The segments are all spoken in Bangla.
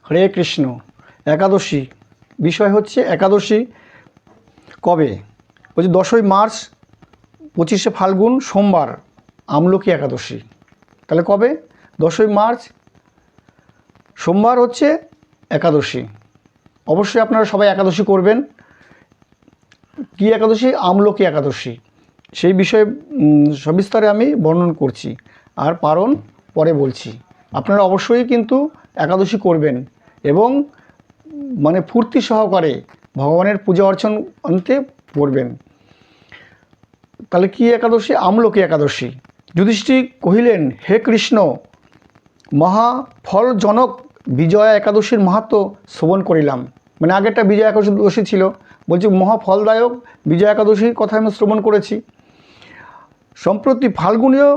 হরে কৃষ্ণ। একাদশী বিষয় হচ্ছে একাদশী কবে? বলছি 10ই মার্চ, 25শে ফাল্গুন, সোমবার আমলকি একাদশী। তাহলে কবে? 10ই মার্চ সোমবার হচ্ছে একাদশী। অবশ্যই আপনারা সবাই একাদশী করবেন। কি একাদশী? আমলকি একাদশী। সেই বিষয়ে সবিস্তারে আমি বর্ণন করছি, আর পারণ পরে বলছি। আপনারা অবশ্যই কিন্তু একাদশী করবেন এবং মানে ফুর্তি সহকারে ভগবানের পূজা অর্চনতে করবেন। তাহলে কি একাদশী? আমলকি একাদশী। যুধিষ্ঠির কহিলেন, হে কৃষ্ণ, মহাফলজনক বিজয়া একাদশীর মাহাত্ম্য শ্রবণ করিলাম। মানে আগেরটা বিজয়া একাদশী ছিল, বলছি মহাফলদায়ক বিজয়া একাদশীর কথা আমি শ্রবণ করেছি। সম্প্রতি ফাল্গুনীয়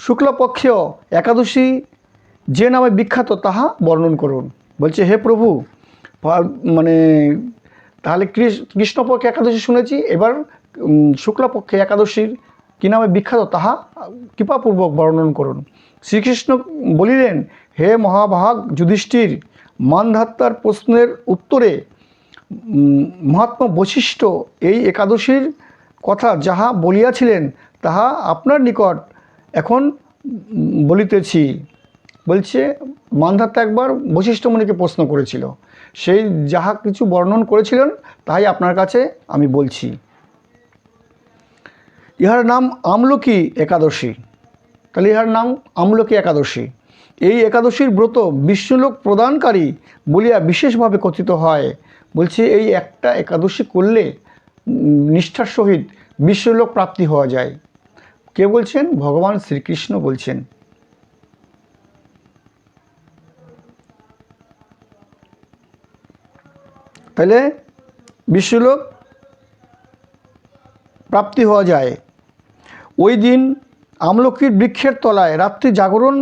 শুক্লপক্ষীয় একাদশী যে নামে বিখ্যাত তাহা বর্ণন করুন। বলছে, হে প্রভু, মানে তাহলে কৃষ্ণপক্ষে একাদশী শুনেছি, এবার শুক্লপক্ষে একাদশীর কী নামে বিখ্যাত তাহা কৃপাপূর্বক বর্ণন করুন। শ্রীকৃষ্ণ বলিলেন, হে মহাভাগ যুধিষ্ঠির, মানধাত্তার প্রশ্নের উত্তরে মহাত্মা বৈশিষ্ট্য এই একাদশীর কথা যাহা বলিয়াছিলেন তাহা আপনার নিকট এখন বলিতেছি। বলছে, মানধাত্তা একবার বৈশিষ্ট্য মুনিকে প্রশ্ন করেছিল, সেই যাহা কিছু বর্ণন করেছিলেন তাই আপনার কাছে আমি বলছি। ইহার নাম আমলকি একাদশী। তাহলে ইহার নাম আমলকি একাদশী। এই একাদশীর ব্রত বিষ্ণুলোক প্রদানকারী বলিয়া বিশেষভাবে কথিত হয়। বলছে, এই একটা একাদশী করলে নিষ্ঠার সহিত বিষ্ণুলোক প্রাপ্তি হওয়া যায়। কে বলছেন? ভগবান শ্রীকৃষ্ণ বলছেন। তাহলে বিষ্ণুলোক প্রাপ্তি হওয়া যায়। ওই দিন আমলকির বৃক্ষের তলায় রাত্রি জাগরণ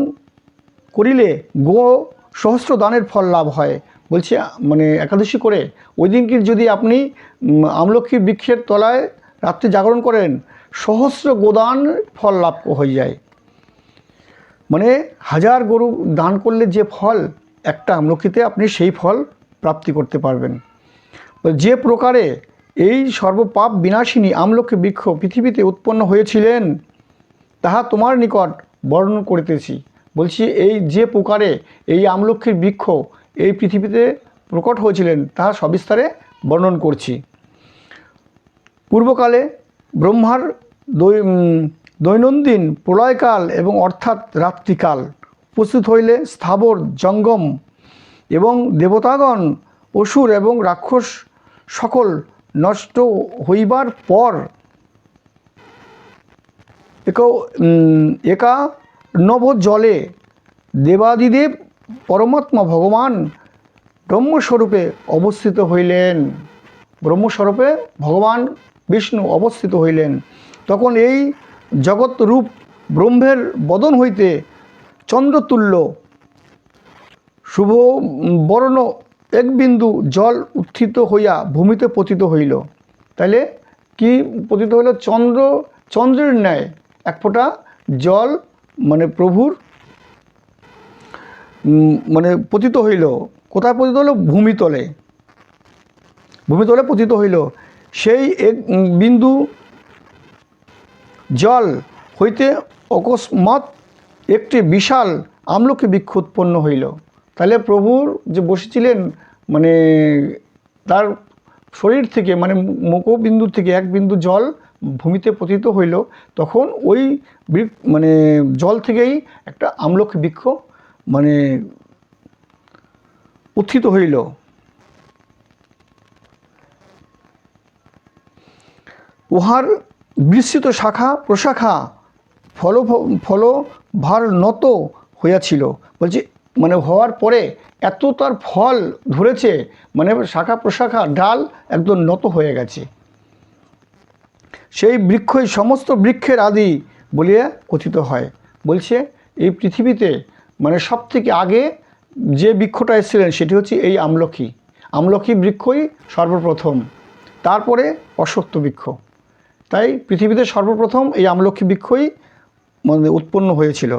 করিলে গো সহস্র দানের ফল লাভ হয়। বলছে মানে একাদশী করে ওই দিনকে যদি আপনি আমলকির বৃক্ষের তলায় রাত্রি জাগরণ করেন, সহস্র গোদান ফল লাভ হয়ে যায়। মানে 1000 গরু দান করলে যে ফল একটা আমলকিতে, আপনি সেই ফল প্রাপ্তি করতে পারবেন। যে প্রকারে এই সর্বপাপ বিনাশিনী আমলকি বৃক্ষ পৃথিবীতে উৎপন্ন হয়েছিলেন তাহা তোমার নিকট বর্ণন করিতেছি। বলছি, এই যে প্রকারে এই আমলকির বৃক্ষ এই পৃথিবীতে প্রকট হয়েছিলেন তাহা সবিস্তারে বর্ণন করছি। পূর্বকালে ব্রহ্মার দৈনন্দিন প্রলয়কাল এবং অর্থাৎ রাত্রিকাল উপস্থিত হইলে স্থাবর জঙ্গম এবং দেবতাগণ, অসুর এবং রাক্ষস সকল নষ্ট হইবার পর একানব জলে দেবাদিদেব পরমাত্মা ভগবান ব্রহ্মস্বরূপে অবস্থিত হইলেন। ব্রহ্মস্বরূপে ভগবান বিষ্ণু অবস্থিত হইলেন। তখন এই জগৎরূপ ব্রহ্মের বদন হইতে চন্দ্রতুল্য শুভ বর্ণ এক বিন্দু জল উত্থিত হইয়া ভূমিতে পতিত হইল। তাইলে কি পতিত হইল? চন্দ্রের ন্যায় এক ফোঁটা জল মানে প্রভুর মানে পতিত হইল। কোথায় পতিত হইল? ভূমিতলে পতিত হইল। সেই এক বিন্দু জল হইতে অকস্মাৎ একটি বিশাল আমলকি বৃক্ষ উৎপন্ন হইল। তাহলে প্রভুর যে বসেছিলেন মানে তার শরীর থেকে মানে মুখবিন্দু থেকে এক বিন্দু জল ভূমিতে পতিত হইল, তখন ওই মানে জল থেকেই একটা আমলকি বৃক্ষ মানে উত্থিত হইল। উহার বিস্তৃত শাখা প্রশাখা ফলভার নত হইয়াছিল। বলছি মানে হওয়ার পরে এত তার ফল ধরেছে, মানে শাখা প্রশাখা ডাল একদম নত হয়ে গেছে। সেই বৃক্ষই সমস্ত বৃক্ষের আদি বলিয়া কথিত হয়। বলছে এই পৃথিবীতে মানে সব থেকে আগে যে বৃক্ষটা এসেছিলেন সেটি হচ্ছে এই আমলকি বৃক্ষই সর্বপ্রথম, তারপরে অশ্বত্থ বৃক্ষ। তাই পৃথিবীতে সর্বপ্রথম এই আমলকি বৃক্ষই মানে উৎপন্ন হয়েছিল।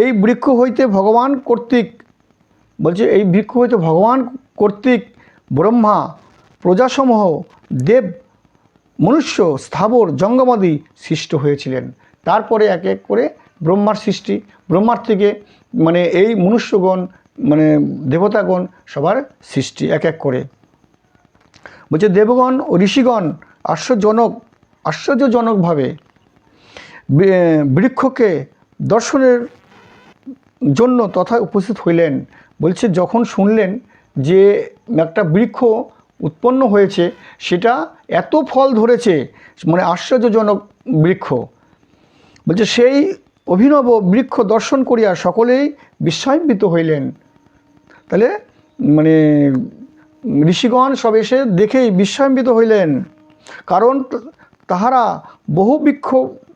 এই বৃক্ষ হইতে ভগবান কর্তৃক বলছে এই বৃক্ষ হইতে ভগবান কর্তৃক ব্রহ্মা, প্রজাসমূহ, দেব, মনুষ্য, স্থাবর, জঙ্গমাদি সৃষ্ট হয়েছিলেন। তারপরে এক এক করে ব্রহ্মার সৃষ্টি, ব্রহ্মার থেকে মানে এই মনুষ্যগণ মানে দেবতাগণ সবার সৃষ্টি এক এক করে। বলছে দেবগণ ও ঋষিগণ আশ্চর্যজনকভাবে বৃক্ষকে দর্শনের জন্য তথা উপস্থিত হইলেন। বলছে যখন শুনলেন যে একটা বৃক্ষ উৎপন্ন হয়েছে, সেটা এত ফল ধরেছে, মানে আশ্চর্যজনক বৃক্ষ। বলছে সেই অভিনব বৃক্ষ দর্শন করিয়া সকলেই বিস্ময়ান্বিত হইলেন। তাহলে মানে ঋষিগণ সব এসে দেখেই বিস্ময়ান্বিত হইলেন, কারণ তাহারা বহু বৃক্ষ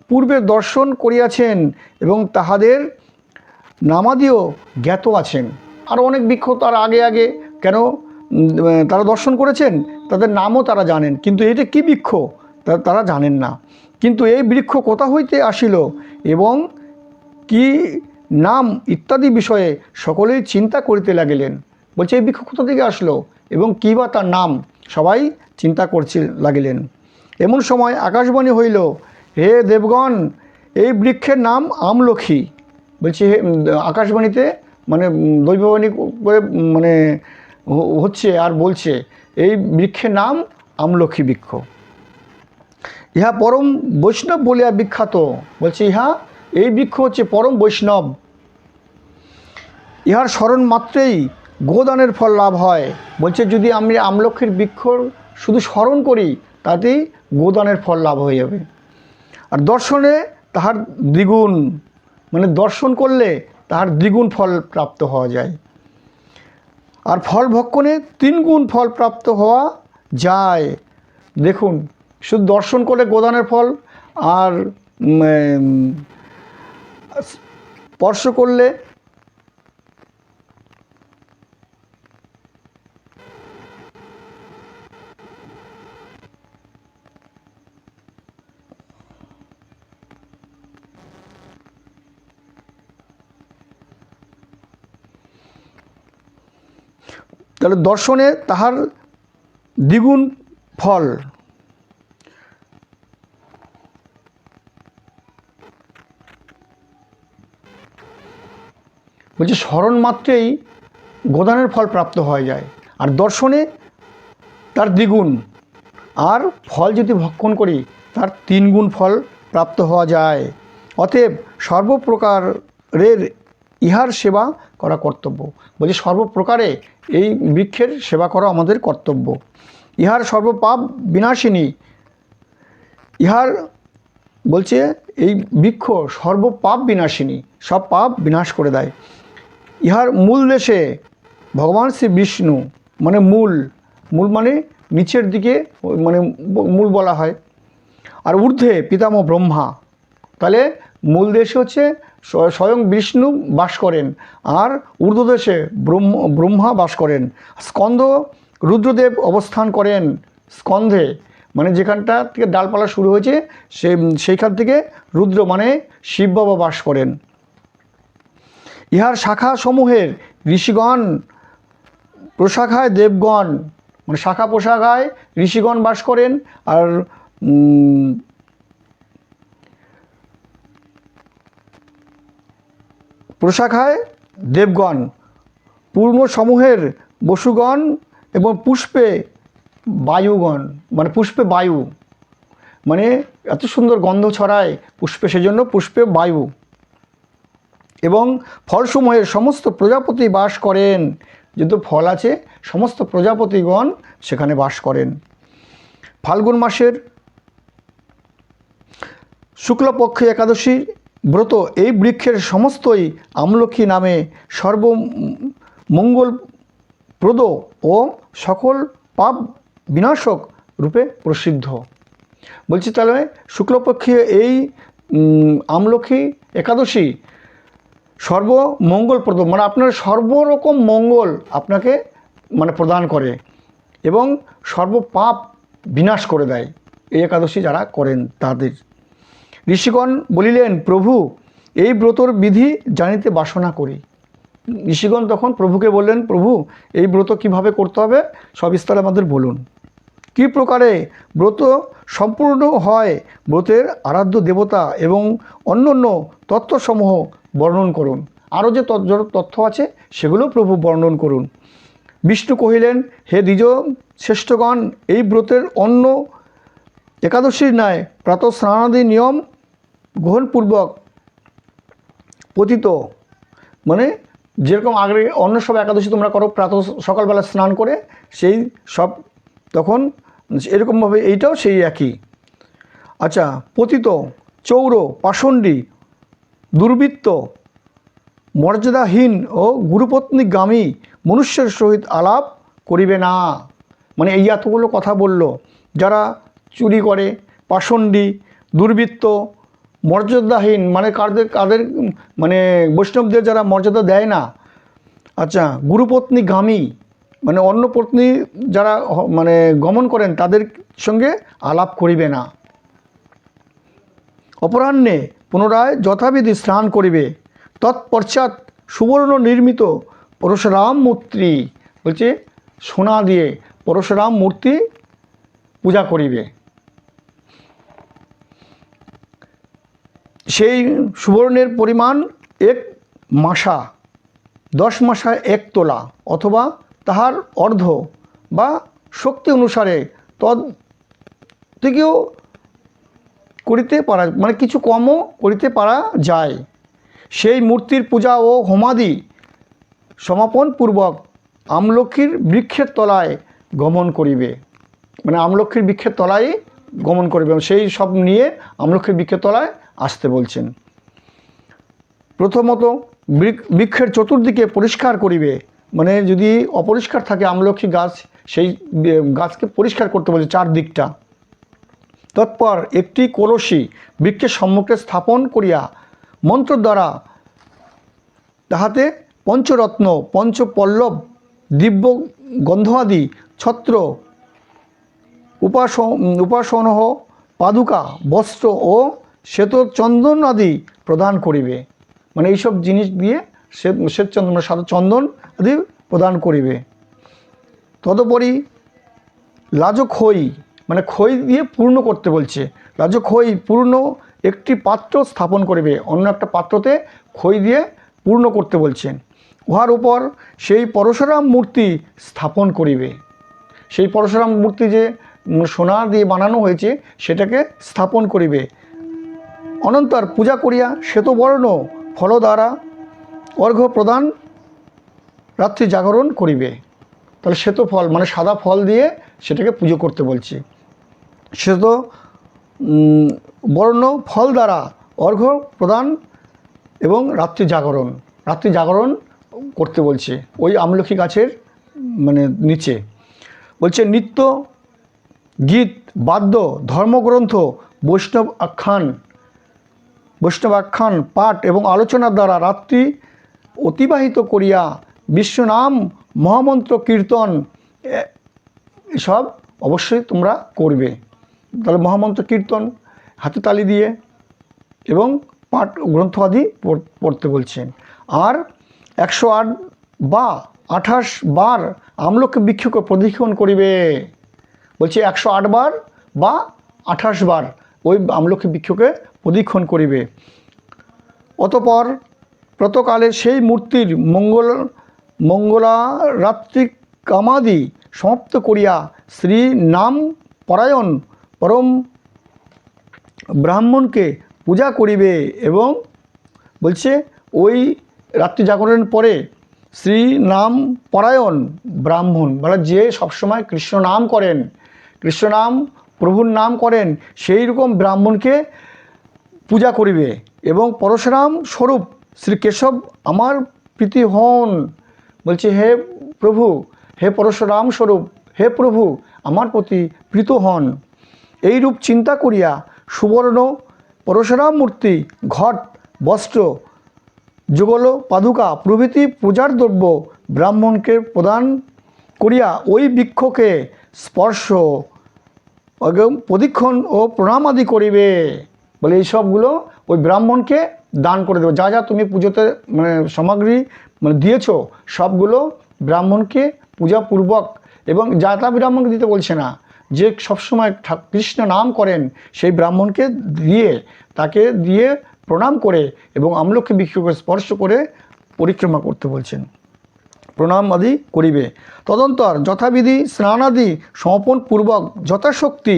পূর্বে দর্শন করিয়াছেন এবং তাহাদের নামাদিও জ্ঞাত আছেন। আরও অনেক বৃক্ষ তার আগে আগে কেন তারা দর্শন করেছেন, তাদের নামও তারা জানেন, কিন্তু এটা কী বৃক্ষ তারা জানেন না। কিন্তু এই বৃক্ষ কোথা হইতে আসিল এবং কি নাম ইত্যাদি বিষয়ে সকলেই চিন্তা করিতে লাগিলেন। বলছে এই বৃক্ষ কোথা থেকে আসলো এবং কী বা তার নাম, সবাই চিন্তা করতে লাগিলেন। এমন সময় আকাশবাণী হইল, হে দেবগণ, এই বৃক্ষের নাম আমলখী। বলছে আকাশবাণীতে মানে দৈববাণী করে মানে হচ্ছে আর বলছে এই বৃক্ষের নাম আমলখী বৃক্ষ। ইহা পরম বৈষ্ণব বলিয়া বিখ্যাত। বলছে এই বৃক্ষ হচ্ছে পরম বৈষ্ণব, ইহার স্মরণ মাত্রেই গোদানের ফল লাভ হয়। বলছে যদি আমি আমলক্ষীর বৃক্ষ শুধু স্মরণ করি, তাতেই গোদানের ফল লাভ হয়ে যাবে। আর দর্শনে তাহার দ্বিগুণ, মানে দর্শন করলে তাহার দ্বিগুণ ফল প্রাপ্ত হওয়া যায়। আর ফল ভক্ষণে 3 গুণ ফল প্রাপ্ত হওয়া যায়। দেখুন, শুধু দর্শন করলে গোদানের ফল, আর স্পর্শ করলে তাহলে দর্শনে তাহার দ্বিগুণ ফল। বলছে স্মরণ মাত্রেই গোদানের ফল প্রাপ্ত হয়ে যায়, আর দর্শনে তার দ্বিগুণ, আর ফল যদি ভক্ষণ করি তার 3 গুণ ফল প্রাপ্ত হওয়া যায়। অতএব সর্বপ্রকারের ইহার সেবা করা কর্তব্য। বলছে সর্বপ্রকারে এই বৃক্ষের সেবা করা আমাদের কর্তব্য। ইহার সর্বপাপ বিনাশিনী, ইহার বলছে এই বৃক্ষ সর্বপাপ বিনাশিনী, সব পাপ বিনাশ করে দেয়। ইহার মূল দেশে ভগবান শ্রী বিষ্ণু, মানে মূল মানে নিচের দিকে মানে মূল বলা হয়, আর ঊর্ধ্বে পিতামহ ব্রহ্মা। তাহলে মূল দেশে হচ্ছে স্বয়ং বিষ্ণু বাস করেন, আর ঊর্ধ্বদেশে ব্রহ্মা বাস করেন। স্কন্ধ রুদ্রদেব অবস্থান করেন স্কন্ধে, মানে যেখানটা থেকে ডালপালা শুরু হয়েছে সেইখান থেকে রুদ্র মানে শিব বাবা বাস করেন। ইহার শাখা সমূহের ঋষিগণ, প্রশাখায় দেবগণ, মানে শাখা প্রশাখায় ঋষিগণ বাস করেন, আর প্রশাখায় দেবগণ, পূর্ণ সমূহের বসুগণ এবং পুষ্পে বায়ুগণ, মানে পুষ্পে বায়ু, মানে এত সুন্দর গন্ধ ছড়ায় পুষ্পে, সেজন্য পুষ্পে বায়ু। এবং ফলসমূহের সমস্ত প্রজাপতি বাস করেন, যেহেতু ফল আছে সমস্ত প্রজাপতিগণ সেখানে বাস করেন। ফাল্গুন মাসের শুক্লপক্ষে একাদশী ব্রত এই বৃক্ষের সমস্তই আমলখী নামে সর্বমঙ্গলপ্রদ ও সকল পাপ বিনাশক রূপে প্রসিদ্ধ। বলছি তাহলে শুক্লপক্ষে এই আমলখী একাদশী সর্বমঙ্গলপ্রদ, মানে আপনার সর্বরকম মঙ্গল আপনাকে মানে প্রদান করে এবং সর্বপাপ বিনাশ করে দেয় এই একাদশী যারা করেন তাদের। ঋষিগণ বলিলেন, প্রভু এই ব্রতর বিধি জানিতে বাসনা করি। ঋষিগণ তখন প্রভুকে বললেন, প্রভু এই ব্রত কিভাবে করতে হবে সবিস্তারে আমাদের বলুন। কী প্রকারে ব্রত সম্পূর্ণ হয়, ব্রতের আরাধ্য দেবতা এবং অন্যান্য তত্ত্বসমূহ বর্ণন করুন। আরও যে তথ্য আছে সেগুলো প্রভু বর্ণন করুন। বিষ্ণু কহিলেন, হে দ্বিজ শ্রেষ্ঠগণ, এই ব্রতের অন্য একাদশীর ন্যায় প্রাতঃ স্নানাদি নিয়ম গ্রহণপূর্বক পতিত, মানে যেরকম আগে অন্য সব একাদশী তোমরা করো প্রাতঃ সকালবেলা স্নান করে, সেই সব তখন এরকমভাবে এইটাও সেই একই। আচ্ছা, পতিত, চৌর, পাষণ্ডী, দুর্বৃত্ত, মর্যাদাহীন ও গুরুপত্নীগামী মনুষ্যের সহিত আলাপ করিবে না। মানে এই এতগুলো কথা বলল। যারা চুরি করে, পাষণ্ডী, দুর্বৃত্ত, মর্যাদাহীন মানে কাদের মানে বৈষ্ণবদের যারা মর্যাদা দেয় না। আচ্ছা, গুরুপত্নীগামী মানে অন্য পত্নী যারা মানে গমন করেন তাদের সঙ্গে আলাপ করিবে না। অপরাহ্নে পুনরায় যথাবিধি স্নান করিবে। তৎপশ্চাৎ সুবর্ণ নির্মিত পরশুরাম মূর্তি, বলছে সোনা দিয়ে পরশুরাম মূর্তি পূজা করিবে। সেই সুবর্ণের পরিমাণ 1 মাসা, 10 মাসা 1 তোলা, অথবা তাহার অর্ধ বা শক্তি অনুসারে তদ থেকেও করিতে পারা, মানে কিছু কমও করিতে পারা যায়। সেই মূর্তির পূজা ও হোমাদি সমাপনপূর্বক আমলক্ষীর বৃক্ষের তলায় গমন করিবে। মানে আমলক্ষীর বৃক্ষের তলায় গমন করিবে, সেই সব নিয়ে আমলক্ষীর বৃক্ষের তলায় আসতে বলছেন। প্রথমত বৃক্ষের চতুর্দিকে পরিষ্কার করিবে, মানে যদি অপরিষ্কার থাকে আমলক্ষী গাছ, সেই গাছকে পরিষ্কার করতে বলছে চারদিকটা। তৎপর একটি কলসী বৃক্ষের সম্মুখে স্থাপন করিয়া মন্ত্র দ্বারা তাহাতে পঞ্চরত্ন, পঞ্চপল্লব, দিব্য গন্ধ-আদি ছত্র, উপাসনহ, পাদুকা, বস্ত্র ও শ্বেতচন্দন আদি প্রদান করিবে। মানে এইসব জিনিস দিয়ে শ্বেতচন্দন মানে সাদা চন্দন আদি প্রদান করিবে। তদুপরি লাজখই, মানে খই দিয়ে পূর্ণ করতে বলছে। লাজখই পূর্ণ একটি পাত্র স্থাপন করিবে, অন্য একটা পাত্রতে খই দিয়ে পূর্ণ করতে বলছেন। উহার উপর সেই পরশুরাম মূর্তি স্থাপন করিবে। সেই পরশুরাম মূর্তি যে সোনা দিয়ে বানানো হয়েছে সেটাকে স্থাপন করিবে। অনন্তর পূজা করিয়া শ্বেতবর্ণ ফল দ্বারা অর্ঘ্য প্রদান, রাত্রি জাগরণ করিবে। তাহলে শ্বেত ফল মানে সাদা ফল দিয়ে সেটাকে পুজো করতে বলছে। শ্বেত বর্ণ ফল দ্বারা অর্ঘ্য প্রদান এবং রাত্রি জাগরণ করতে বলছে ওই আমলকি গাছের মানে নিচে। বলছে নিত্য গীত, বাদ্য, ধর্মগ্রন্থ, বৈষ্ণব আখ্যান পাঠ এবং আলোচনার দ্বারা রাত্রি অতিবাহিত করিয়া বিশ্বনাম মহামন্ত্র কীর্তন এসব অবশ্যই তোমরা করবে। তাহলে মহামন্ত্র কীর্তন হাতে তালি দিয়ে এবং পাঠ গ্রন্থ আদি পড়তে বলছেন। আর 108 বা 28 বার আমলকি বৃক্ষকে প্রদক্ষিণ করিবে। বলছে 108 বার বা 28 বার ওই আমলকি বৃক্ষকে প্রদক্ষিণ করিবে। অতঃপর প্রতকালে সেই মূর্তির মঙ্গলারাত্রি কামাদি সমাপ্ত করিয়া শ্রী নাম পরায়ণ পরম ব্রাহ্মণকে পূজা করিবে। এবং বলছে ওই রাত্রি জাগরণের পরে শ্রী নাম পরায়ণ ব্রাহ্মণ, মানে যে সবসময় কৃষ্ণ নাম করেন, কৃষ্ণ নাম প্রভুর নাম করেন, সেই রকম ব্রাহ্মণকে পূজা করিবে। এবং পরশুরাম স্বরূপ শ্রী কেশব আমার প্রীতি হন। বলছে হে প্রভু, হে পরশুরাম স্বরূপ, হে প্রভু আমার প্রতি প্রীত হন। এইরূপ চিন্তা করিয়া সুবর্ণ পরশুরাম মূর্তি, ঘট, বস্ত্র, যুগল, পাদুকা প্রভৃতি পূজার দ্রব্য ব্রাহ্মণকে প্রদান করিয়া ওই বৃক্ষকে স্পর্শ, প্রদক্ষিণ ও প্রণাম আদি করিবে। বলে এই সবগুলো ওই ব্রাহ্মণকে দান করে দেবো। যা যা তুমি পুজোতে মানে সামগ্রী মানে দিয়েছো সবগুলো ব্রাহ্মণকে পূজাপূর্বক, এবং যা তা ব্রাহ্মণকে দিতে বলছে না, যে সবসময় কৃষ্ণ নাম করেন সেই ব্রাহ্মণকে দিয়ে, তাকে দিয়ে প্রণাম করে এবং আমলকি বৃক্ষকে স্পর্শ করে পরিক্রমা করতে বলছেন। প্রণাম আদি করিবে। তদন্তর যথাবিধি স্নানাদি সমর্পণপূর্বক যথাশক্তি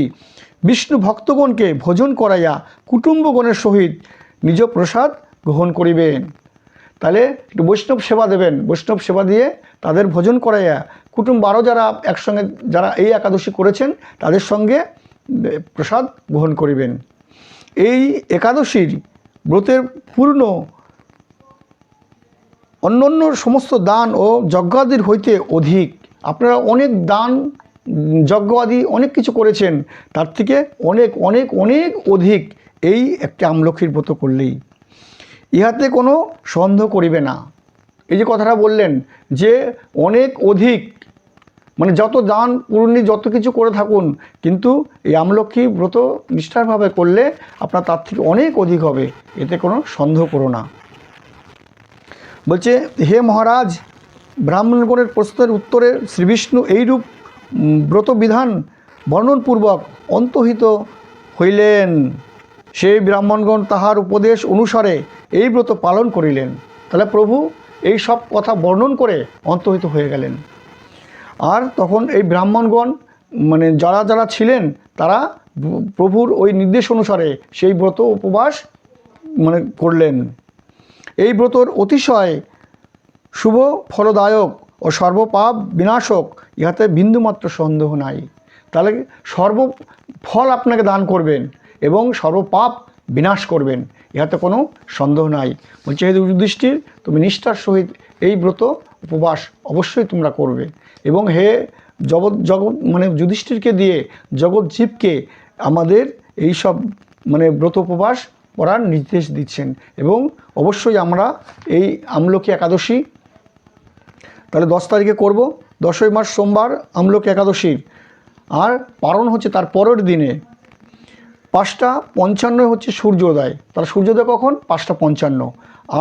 বিষ্ণু ভক্তগণকে ভোজন করাইয়া কুটুম্বগণের সহিত নিজ প্রসাদ গ্রহণ করিবেন। তাহলে একটু বৈষ্ণব সেবা দেবেন, বৈষ্ণব সেবা দিয়ে তাদের ভোজন করাইয়া কুটুম্ব আরও যারা একসঙ্গে যারা এই একাদশী করেছেন তাদের সঙ্গে প্রসাদ গ্রহণ করিবেন। এই একাদশীর ব্রতের পূর্ণ অন্যান্য সমস্ত দান ও যজ্ঞাদির হইতে অধিক। আপনারা অনেক দান যজ্ঞ আদি অনেক কিছু করেছেন, তার থেকে অনেক অনেক অনেক অধিক এই একটা আমলকির ব্রত করলেই। ইহাতে কোনো সন্দেহ করিবে না। এই যে কথাটা বললেন যে অনেক অধিক, মানে যত দান পুণ্য যত কিছু করে থাকুন, কিন্তু এই আমলকি ব্রত নিষ্ঠারভাবে করলে আপনার তার থেকে অনেক অধিক হবে, এতে কোনো সন্দেহ করো না। বলছে, হে মহারাজ, ব্রাহ্মণগণের প্রশ্নের উত্তরে শ্রীবিষ্ণু এইরূপ ব্রতবিধান বর্ণনপূর্বক অন্তহিত হইলেন। সেই ব্রাহ্মণগণ তাহার উপদেশ অনুসারে এই ব্রত পালন করিলেন। তাহলে প্রভু এই সব কথা বর্ণন করে অন্তহিত হয়ে গেলেন। আর তখন এই ব্রাহ্মণগণ মানে যারা যারা ছিলেন তারা প্রভুর ওই নির্দেশ অনুসারে সেই ব্রত উপবাস মানে করলেন। এই ব্রতর অতিশয় শুভ ফলদায়ক ও সর্বপাপ বিনাশক, ইহাতে বিন্দুমাত্র সন্দেহ নাই। তাহলে সর্বফল আপনাকে দান করবেন এবং সর্বপাপ বিনাশ করবেন, ইহাতে কোনো সন্দেহ নাই। বলছে, হে যুধিষ্ঠির, তুমি নিষ্ঠার সহিত এই ব্রত উপবাস অবশ্যই তোমরা করবে। এবং হে জগৎ মানে যুধিষ্ঠিরকে দিয়ে জগৎ জীবকে আমাদের এই সব মানে ব্রত উপবাস করার নির্দেশ দিচ্ছেন। এবং অবশ্যই আমরা এই আমলকি একাদশী তাহলে 10 তারিখে করব, 10ই মার্চ সোমবার আমলকি একাদশীর। আর পারণ হচ্ছে তার পরের দিনে 5:55 হচ্ছে সূর্যোদয়। তার সূর্যোদয় কখন? 5:55,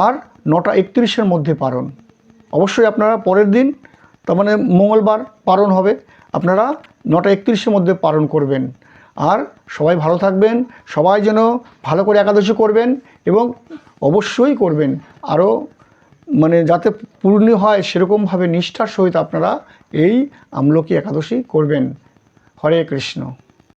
আর 9:31-এর মধ্যে পারণ। অবশ্যই আপনারা পরের দিন, তার মানে মঙ্গলবার পারণ হবে, আপনারা 9:31-এর মধ্যে পারণ করবেন। আর সবাই ভালো থাকবেন, সবাই যেন ভালো করে একাদশী করবেন এবং অবশ্যই করবেন আরও মানে যাতে পূর্ণ হয় সেরকমভাবে নিষ্ঠার সহিত আপনারা এই আমলকি একাদশী করবেন। হরে কৃষ্ণ।